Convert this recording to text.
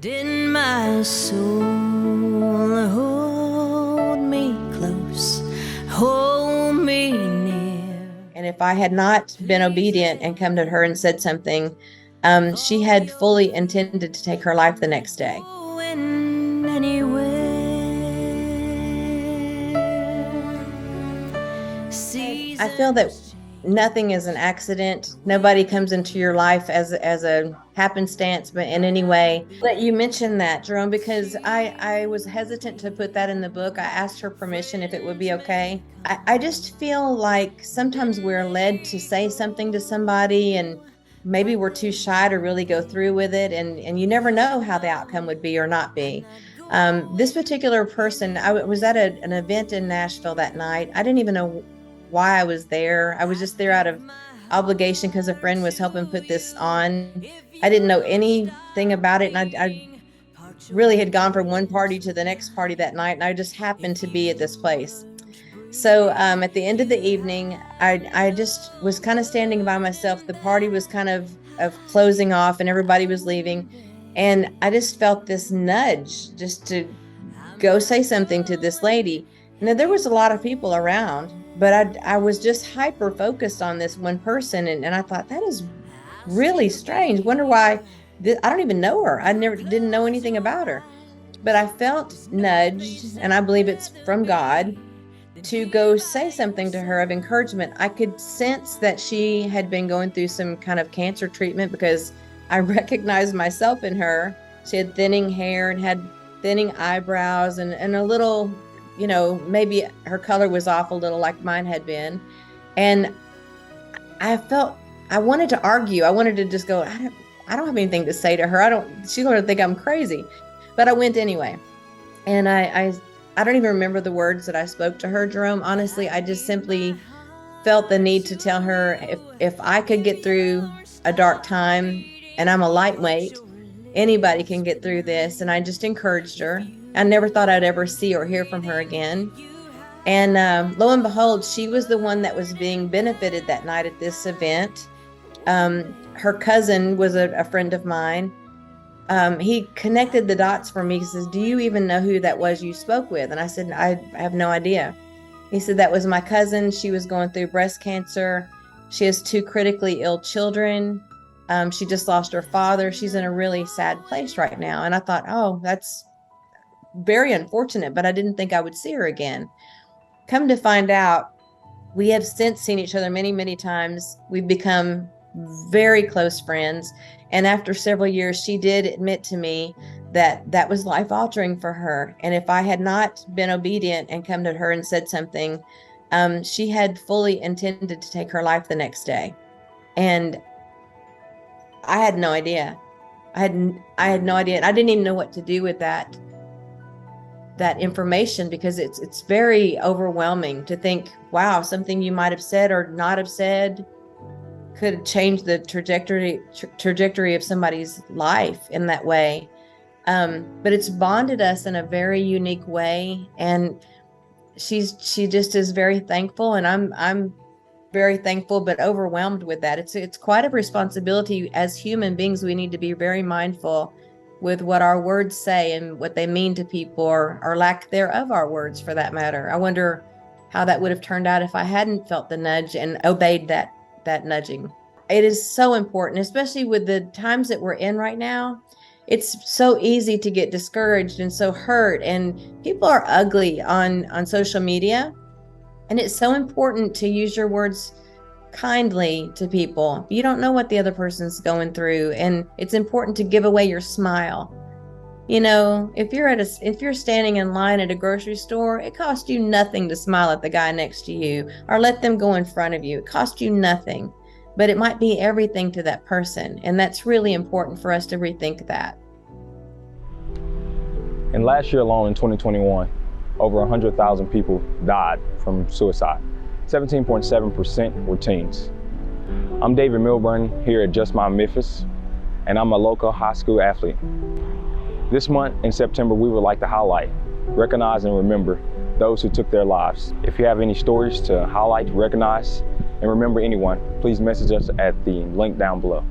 In my soul, hold me close, hold me near. And if I had not been obedient and come to her and said something, she had fully intended to take her life the next day. I feel that nothing is an accident. Nobody comes into your life as a happenstance, but in any way. But you mentioned that, Jerome, because I was hesitant to put that in the book. I asked her permission if it would be okay. I just feel like sometimes we're led to say something to somebody and maybe we're too shy to really go through with it. And you never know how the outcome would be or not be. This particular person, I was at an event in Nashville that night. I didn't even know why I was there. I was just there out of obligation because a friend was helping put this on. I didn't know anything about it, and I really had gone from one party to the next party that night, and I just happened to be at this place. So at the end of the evening, I just was kind of standing by myself. The party was kind of closing off, and everybody was leaving, and I just felt this nudge just to go say something to this lady. Now, there was a lot of people around, but I was just hyper focused on this one person. And I thought, that is really strange. Wonder why. I don't even know her. Didn't know anything about her. But I felt nudged, and I believe it's from God, to go say something to her of encouragement. I could sense that she had been going through some kind of cancer treatment because I recognized myself in her. She had thinning hair and had thinning eyebrows and a little, maybe her color was off a little like mine had been. And I felt I wanted to argue. I wanted to just go, I don't have anything to say to her. She's going to think I'm crazy. But I went anyway. And I don't even remember the words that I spoke to her, Jerome. Honestly, I just simply felt the need to tell her if I could get through a dark time, and I'm a lightweight, anybody can get through this. And I just encouraged her. I never thought I'd ever see or hear from her again. And lo and behold, she was the one that was being benefited that night at this event. Her cousin was a friend of mine. He connected the dots for me. He says, "Do you even know who that was you spoke with?" And I said, I have no idea. He said, "That was my cousin. She was going through breast cancer. She has 2 critically ill children. She just lost her father. She's in a really sad place right now." And I thought, oh, that's very unfortunate, but I didn't think I would see her again. Come to find out, we have since seen each other many, many times. We've become very close friends. And after several years, she did admit to me that that was life-altering for her. And if I had not been obedient and come to her and said something, she had fully intended to take her life the next day. And I had no idea. I had no idea. And I didn't even know what to do with that information, because it's very overwhelming to think, wow, something you might have said or not have said could change the trajectory of somebody's life in that way. But it's bonded us in a very unique way, and she just is very thankful, and I'm very thankful, but overwhelmed with that. It's quite a responsibility. As human beings, we need to be very mindful with what our words say and what they mean to people, or lack thereof our words, for that matter. I wonder how that would have turned out if I hadn't felt the nudge and obeyed that nudging. It is so important, especially with the times that we're in right now. It's so easy to get discouraged and so hurt, and people are ugly on social media. And it's so important to use your words kindly to people. You don't know what the other person's going through, and it's important to give away your smile. If you're standing in line at a grocery store, it costs you nothing to smile at the guy next to you or let them go in front of you. It costs you nothing, but it might be everything to that person. And that's really important for us to rethink that. And last year alone, in 2021, over 100,000 people died from suicide. 17.7% were teens. I'm David Milburn here at Just My Memphis, and I'm a local high school athlete. This month in September, we would like to highlight, recognize, and remember those who took their lives. If you have any stories to highlight, recognize, and remember anyone, please message us at the link down below.